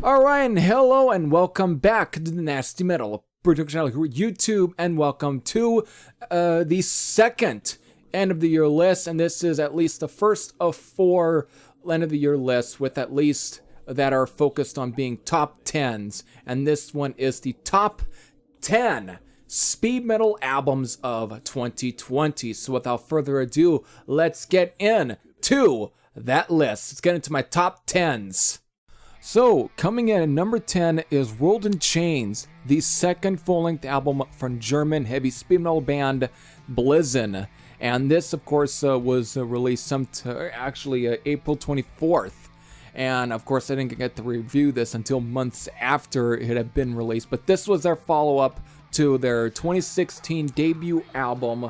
Alright, and hello and welcome back to the Nasty Metal Production YouTube, and welcome to the second end of the year list, and this is at least the first of 4 end of the year lists with at least that are focused on being top 10s, and this one is the top 10 speed metal albums of 2020. So without further ado, let's get into that list. Let's get into my top 10s. So, coming in at number 10 is World in Chains, the second full-length album from German heavy speed metal band Blizzin. And this, of course, was released April 24th. And, of course, I didn't get to review this until months after it had been released. But this was their follow-up to their 2016 debut album,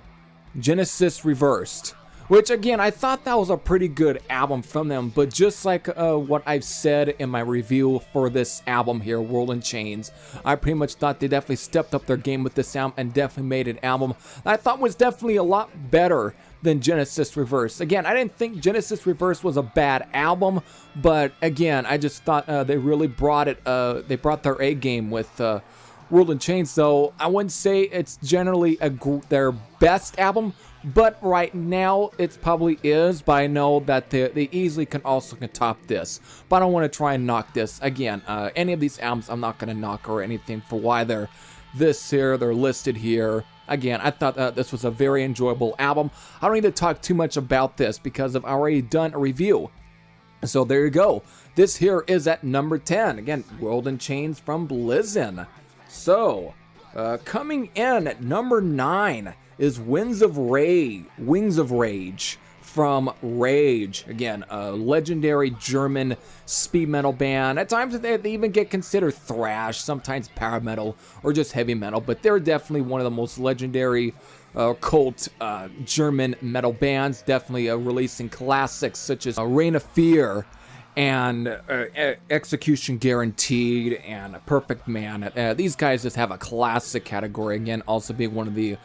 Genesis Reversed. Which, again, I thought that was a pretty good album from them, but just like what I've said in my review for this album here, World in Chains, I pretty much thought they definitely stepped up their game with this album and definitely made an album that I thought was definitely a lot better than Genesis Reverse. Again, I didn't think Genesis Reverse was a bad album, but again, I just thought they really brought it, they brought their A game with World in Chains. So I wouldn't say it's generally their best album, but right now it probably is. But I know that they easily can top this. But I don't want to try and knock this. Again, any of these albums I'm not going to knock or anything for why they're listed here. Again, I thought this was a very enjoyable album. I don't need to talk too much about this because I've already done a review. So there you go. This here is at number 10. Again, World in Chains from Blizzin. So, coming in at number 9 is Wings of Rage from Rage. Again, a legendary German speed metal band. At times they even get considered thrash, sometimes power metal, or just heavy metal, but they're definitely one of the most legendary cult German metal bands, definitely releasing classics such as Reign of Fear and Execution Guaranteed and Perfect Man. These guys just have a classic category, again, also being one of the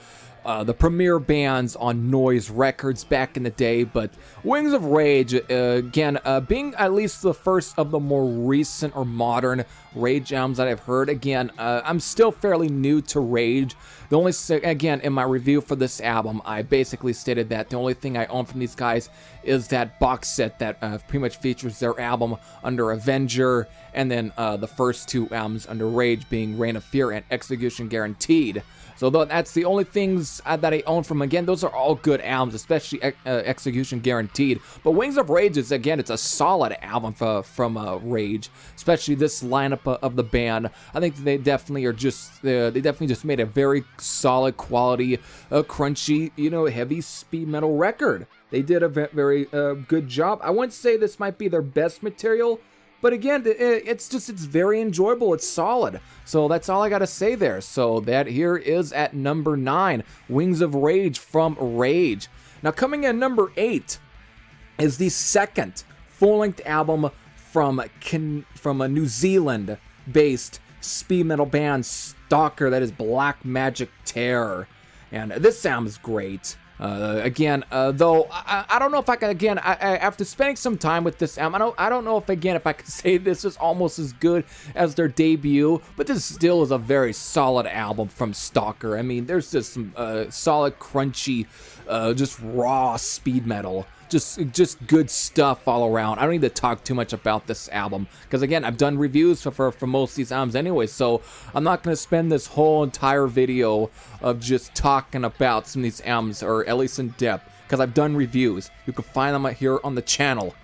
premier bands on Noise Records back in the day. But Wings of Rage, again, being at least the first of the more recent or modern Rage albums that I've heard. Again, I'm still fairly new to Rage. The only, again, in my review for this album, I basically stated that the only thing I own from these guys is that box set that pretty much features their album under Avenger, and then the first 2 albums under Rage being Reign of Fear and Execution Guaranteed. So that's the only things that I own from. Again, those are all good albums, especially Execution Guaranteed. But Wings of Rage is, again, it's a solid album from Rage, especially this lineup of the band. I think they definitely are just they definitely just made a very solid quality, crunchy, heavy speed metal record. They did a very good job. I wouldn't say this might be their best material, but again, it's very enjoyable. It's solid. So that's all I got to say there. So that here is at number 9, Wings of Rage from Rage. Now coming in number 8 is the second full-length album from a New Zealand-based speed metal band, Stalker, that is Black Magic Terror. And this sounds great. Again, though, I don't know if I can, again, after spending some time with this album, I don't know if I could say this is almost as good as their debut, but this still is a very solid album from Stalker. I mean, there's just some solid, crunchy, just raw speed metal. Just good stuff all around. I don't need to talk too much about this album because, again, I've done reviews for most of these albums anyway, so I'm not going to spend this whole entire video of just talking about some of these albums, or at least in depth, because I've done reviews. You can find them here on the channel.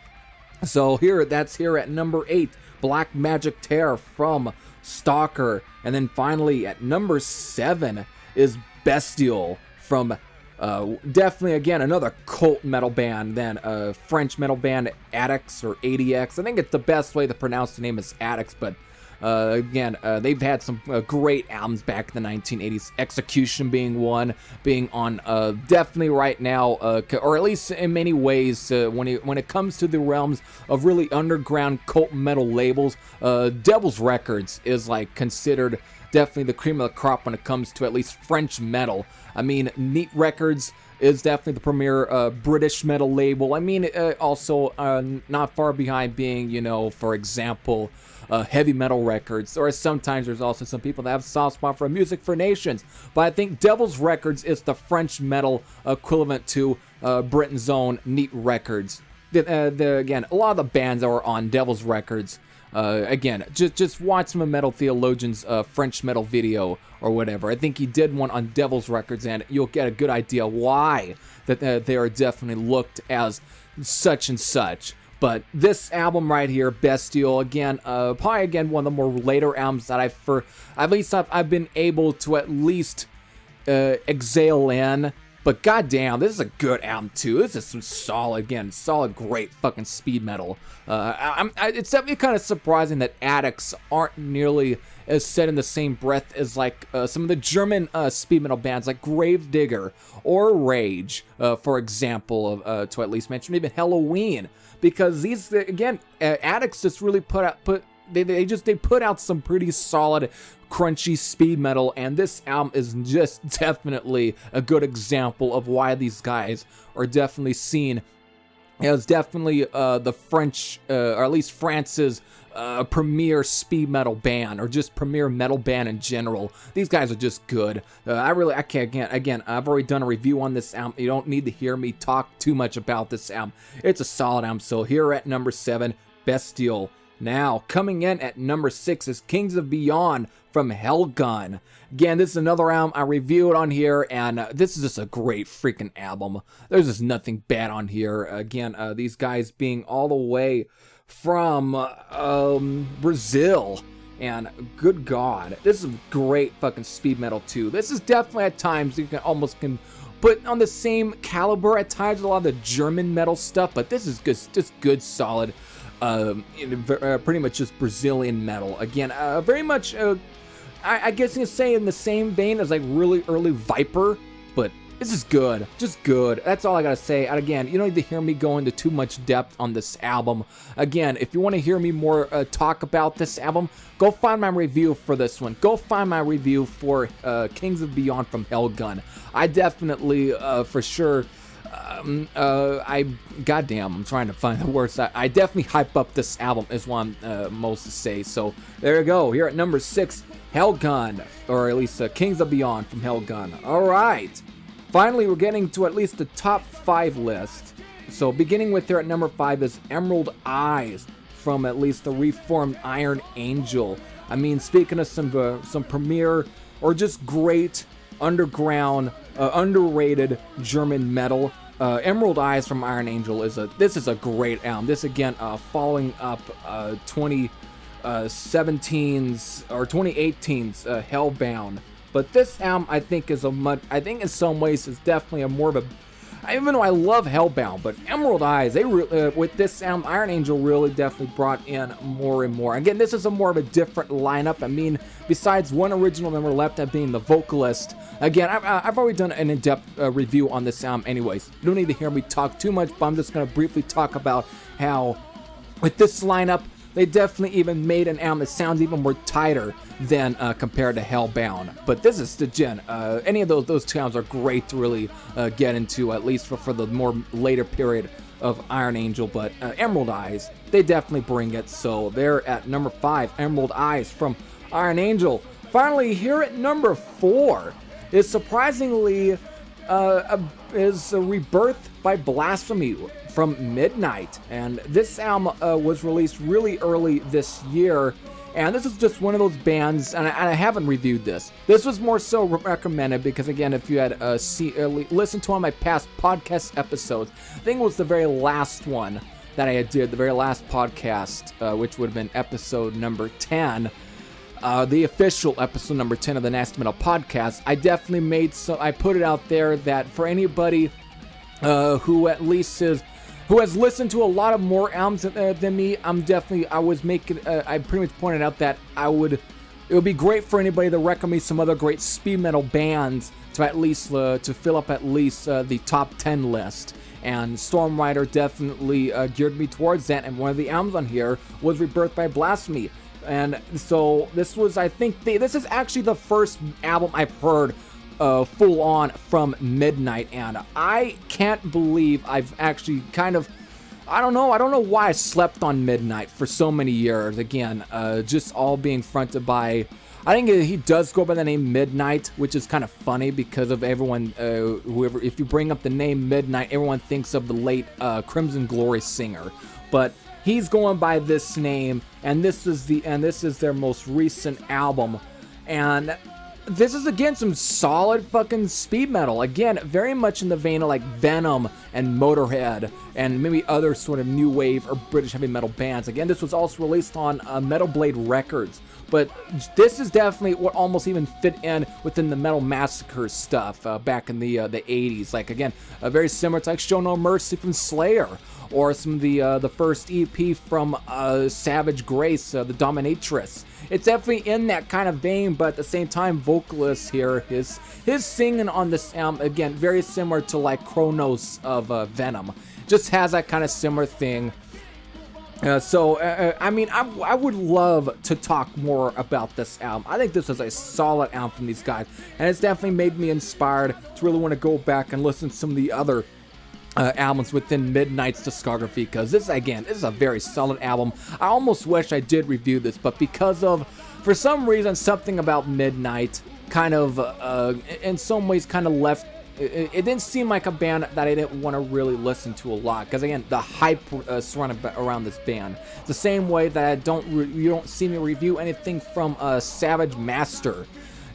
So that's here at number 8, Black Magic Terror from Stalker. And then finally at number 7 is Bestial from Definitely, again, another cult metal band, then French metal band Addicts or ADX. I think it's the best way to pronounce the name is Addicts, but again, they've had some great albums back in the 1980s. Execution being one, being on definitely right now, or at least in many ways, when it comes to the realms of really underground cult metal labels, Devil's Records is like considered definitely the cream of the crop when it comes to at least French metal. I mean, Neat Records is definitely the premier British metal label. I mean, also not far behind being, you know, for example, Heavy Metal Records, or sometimes there's also some people that have a soft spot for Music for Nations. But I think Devil's Records is the French metal equivalent to Britain's own Neat Records. Again, a lot of the bands that were on Devil's Records, again, just watch some of Metal Theologian's French metal video or whatever. I think he did one on Devil's Records, and you'll get a good idea why that they are definitely looked as such and such. But this album right here, Bestial, again, probably again one of the more later albums that I've been able to at least exhale in. But goddamn, this is a good album too. This is some solid, great fucking speed metal. It's definitely kind of surprising that Addicts aren't nearly as said in the same breath as like some of the German speed metal bands like Gravedigger or Rage, for example, to at least mention even Helloween, because these again, Addicts just really put out some pretty solid, crunchy speed metal, and this album is just definitely a good example of why these guys are definitely seen as definitely the French, or at least France's premier speed metal band, or just premier metal band in general. These guys are just good. I can't, again, I've already done a review on this album. You don't need to hear me talk too much about this album. It's a solid album. So here at number 7, Bestial. Now, coming in at number 6 is Kings of Beyond from Hellgun. Again, this is another album I reviewed on here, and this is just a great freaking album. There's just nothing bad on here. Again, these guys being all the way from Brazil, and good God, this is great fucking speed metal too. This is definitely at times you can put on the same caliber at times with a lot of the German metal stuff, but this is just good, solid. Pretty much just Brazilian metal. Again, very much, I guess you can say in the same vein as like really early Viper, but this is good, just good. That's all I gotta say. And again, you don't need to hear me go into too much depth on this album. Again, if you want to hear me more talk about this album, go find my review for this one. Go find my review for Kings of Beyond from Hellgun. I definitely, for sure, goddamn, I'm trying to find the words. I definitely hype up this album is what I'm most to say. So there you go. Here at number 6, Hellgun, or at least Kings of Beyond from Hellgun. All right. Finally, we're getting to at least the top 5 list. So beginning with here at number 5 is Emerald Eyes from at least the reformed Iron Angel. I mean, speaking of some premier or just great underground, underrated German metal, Emerald Eyes from Iron Angel this is a great album. This again, following up 2017's or 2018's Hellbound. But this album, I think, in some ways is definitely more of a. Even though I love Hellbound, but Emerald Eyes, with this album, Iron Angel really definitely brought in more and more. Again, this is more of a different lineup. I mean, besides one original member left, that being the vocalist. Again, I've already done an in-depth review on this album anyways. You don't need to hear me talk too much, but I'm just going to briefly talk about how, with this lineup, they definitely even made an album that sounds even more tighter than compared to Hellbound. But this is any of those two albums are great to really get into, at least for the more later period of Iron Angel. But Emerald Eyes, they definitely bring it. So they're at number 5, Emerald Eyes from Iron Angel. Finally, here at number 4 is surprisingly is a Rebirth by Blasphemy from Midnight, and this album was released really early this year, and this is just one of those bands, and I haven't reviewed this. This was more so recommended because, again, if you had listened to one of my past podcast episodes, I think it was the very last one that I did, the very last podcast, which would have been episode number 10. the official episode number 10 of the Nasty Metal Podcast, I definitely made I put it out there that for anybody who at least who has listened to a lot of more albums than me, I pretty much pointed out that it would be great for anybody to recommend me some other great speed metal bands to at least to fill up at least the top 10 list. And Storm Rider definitely geared me towards that, and one of the albums on here was Rebirth by Blasphemy. And so this was, I think, this is actually the first album I've heard full on from Midnight, and I can't believe I've actually I don't know why I slept on Midnight for so many years. Again, just all being fronted by, I think he does go by the name Midnight, which is kind of funny because of everyone, if you bring up the name Midnight, everyone thinks of the late Crimson Glory singer, but he's going by this name, and this is their most recent album, and this is, again, some solid fucking speed metal. Again, very much in the vein of like Venom and Motorhead and maybe other sort of new wave or British heavy metal bands. Again, this was also released on Metal Blade Records, but this is definitely what almost even fit in within the Metal Massacre stuff back in the 80s. Like, again, very similar to like Show No Mercy from Slayer, or some of the first EP from Savage Grace, The Dominatrix. It's definitely in that kind of vein, but at the same time, vocalist here, his singing on this album, again, very similar to like Kronos of Venom. Just has that kind of similar thing. I mean, I would love to talk more about this album. I think this is a solid album from these guys, and it's definitely made me inspired to really want to go back and listen to some of the other albums within Midnight's discography, because this is a very solid album. I almost wish I did review this, but for some reason, something about Midnight kind of, in some ways, kind of left. It didn't seem like a band that I didn't want to really listen to a lot, because again, the hype surrounded around this band. The same way that you don't see me review anything from Savage Master,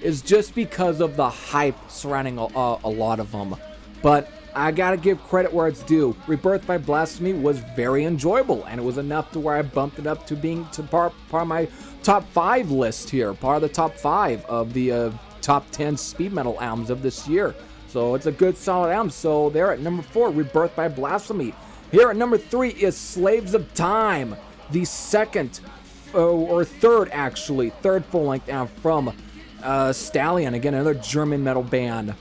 is just because of the hype surrounding a lot of them. But I gotta give credit where it's due. Rebirth by Blasphemy was very enjoyable, and it was enough to where I bumped it up to being part of my top 5 list here, part of the top 5 of the top 10 speed metal albums of this year. So it's a good solid album. So there at number 4, Rebirth by Blasphemy. Here at number 3 is Slaves of Time, the third full-length album from Stallion, again another German metal band.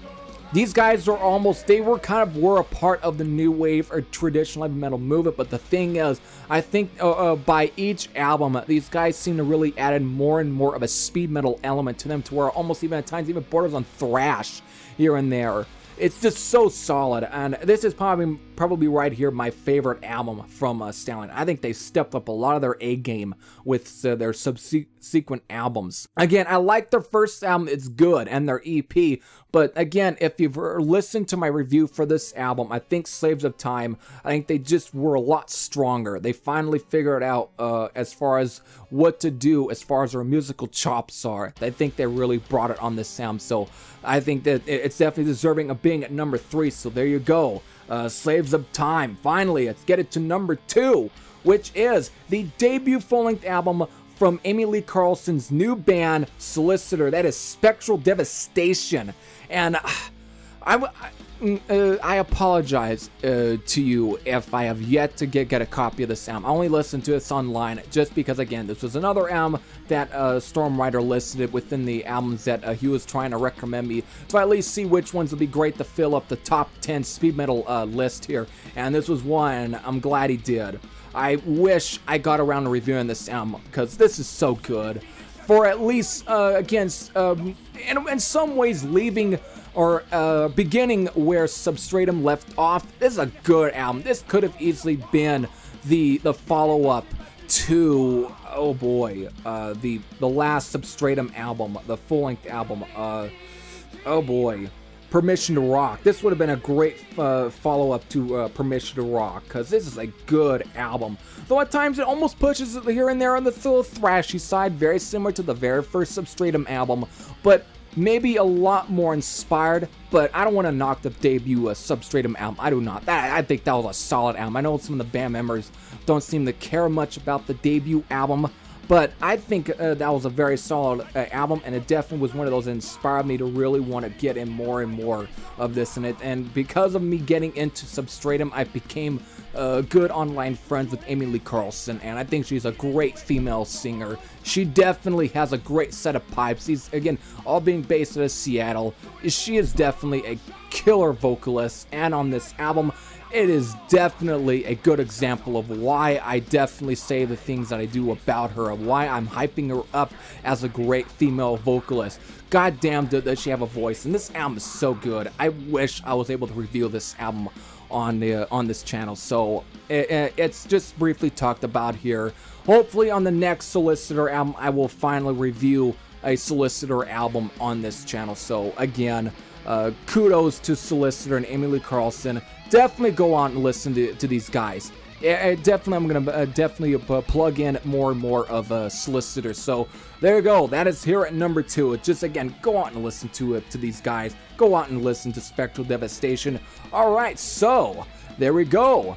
These guys were a part of the new wave or traditional heavy metal movement, but the thing is, I think by each album, these guys seem to really add in more and more of a speed metal element to them, to where almost even at times even borders on thrash here and there. It's just so solid, and this is probably right here my favorite album from Stallion. I think they stepped up a lot of their A game with their subsequent albums. Again, I like their first album, it's good, and their EP, but again, if you've listened to my review for this album, I think Slaves of Time, I think they just were a lot stronger. They finally figured out as far as what to do as far as their musical chops are. I think they really brought it on this sound, so I think that it's definitely deserving of being at number 3, so there you go. Slaves of Time. Finally, let's get it to number 2, which is the debut full-length album from Amy Lee Carlson's new band, Solicitor. That is Spectral Devastation. And I apologize to you if I have yet to get a copy of this album. I only listened to this online just because, again, this was another album that Storm Rider listed within the albums that he was trying to recommend me to at least see which ones would be great to fill up the top 10 speed metal list here. And this was one. I'm glad he did. I wish I got around to reviewing this album, because this is so good. For at least, again, in some ways leaving or beginning where Substratum left off, this is a good album. This could have easily been the follow-up to, oh boy, the last Substratum album, the full-length album, oh boy, Permission to Rock. This would have been a great follow-up to Permission to Rock, because this is a good album. Though at times it almost pushes it here and there on the thrashy side, very similar to the very first Substratum album, but maybe a lot more inspired. But I don't want to knock the debut Substratum album. I do not. I think that was a solid album. I know some of the band members don't seem to care much about the debut album, But I think that was a very solid album, and it definitely was one of those that inspired me to really want to get in more and more of this. And because of me getting into Substratum, I became good online friends with Amy Lee Carlson, and I think she's a great female singer. She definitely has a great set of pipes. These, again, all being based out of Seattle. She is definitely a killer vocalist, and on this album, it is definitely a good example of why I definitely say the things that I do about her, and why I'm hyping her up as a great female vocalist. God damn, does she have a voice, and this album is so good. I wish I was able to review this album on this channel, so it's just briefly talked about here. Hopefully on the next Solicitor album, I will finally review a Solicitor album on this channel. So again, kudos to Solicitor and Amy Lee Carlson. Definitely go out and listen to these guys. I'm gonna plug in more and more of Solicitor. So there you go. That is here at number 2. It's just, again, go out and listen to these guys. Go out and listen to Spectral Devastation. All right, so there we go.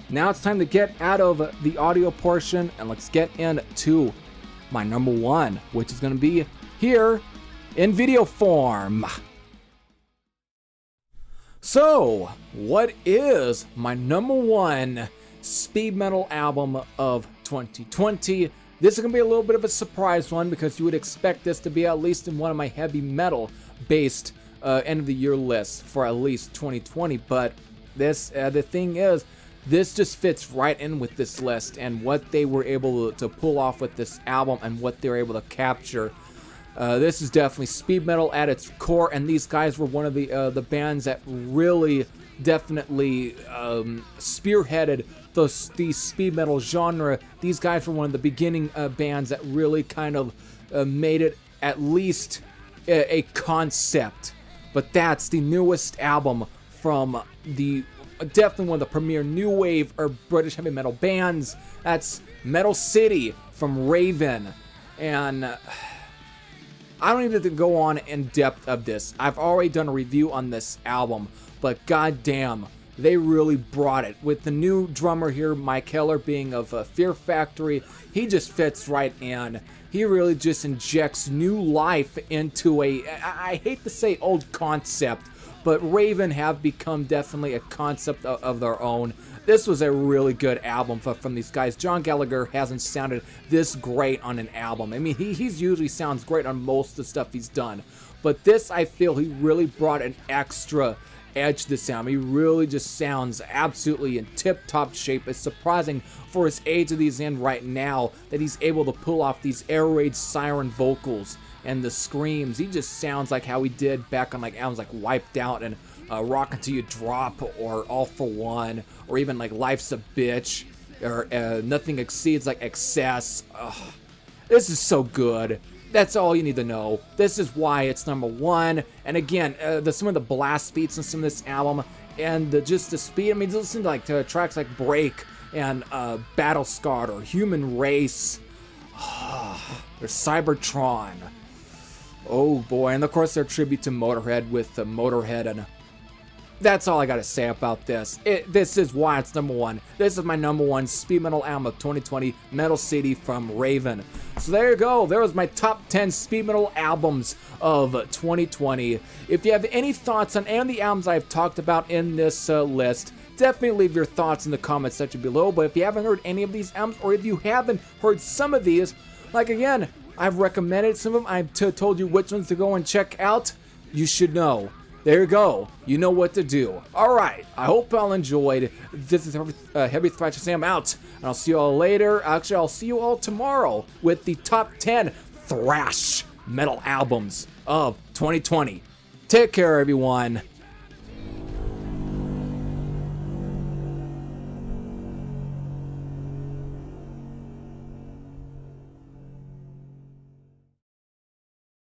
Now it's time to get out of the audio portion and let's get into my number 1, which is gonna be here in video form. So, what is my number 1 speed metal album of 2020? This is going to be a little bit of a surprise one because you would expect this to be at least in one of my heavy metal based end of the year lists for at least 2020, but this the thing is, this just fits right in with this list and what they were able to pull off with this album and what they were able to capture. This is definitely speed metal at its core, and these guys were one of the bands that really definitely spearheaded the speed metal genre. These guys were one of the beginning bands that really kind of made it at least a concept. But that's the newest album from the definitely one of the premier new wave or British heavy metal bands. That's Metal City from Raven, and I don't need to go on in depth of this. I've already done a review on this album, but goddamn, they really brought it. With the new drummer here, Mike Heller, being of Fear Factory, he just fits right in. He really just injects new life into I hate to say old concept, but Raven have become definitely a concept of their own. This was a really good album from these guys. John Gallagher hasn't sounded this great on an album. I mean, he's usually sounds great on most of the stuff he's done. But this, I feel he really brought an extra edge to this album. He really just sounds absolutely in tip-top shape. It's surprising for his age that he's in right now that he's able to pull off these air raid siren vocals and the screams. He just sounds like how he did back on like albums like Wiped Out and Rock Until You Drop, or All For One, or even like Life's a Bitch, or Nothing Exceeds like Excess. Ugh. This is so good. That's all you need to know. This is why it's number 1. And again, some of the blast beats in some of this album, and just the speed. I mean, listen to tracks like Break and Battle Scarred or Human Race, or Cybertron. Oh boy, and of course their tribute to Motorhead with Motorhead, and that's all I gotta say about this. This is why it's number 1. This is my number 1 speed metal album of 2020, Metal City from Raven. So there you go. There was my top 10 speed metal albums of 2020. If you have any thoughts on any of the albums I've talked about in this list, definitely leave your thoughts in the comments section below. But if you haven't heard any of these albums, or if you haven't heard some of these, like again, I've recommended some of them, I've told you which ones to go and check out, you should know. There you go. You know what to do. Alright, I hope y'all enjoyed. This is Heavy Thrasher Sam out, and I'll see you all later. Actually, I'll see you all tomorrow with the top 10 thrash metal albums of 2020. Take care, everyone.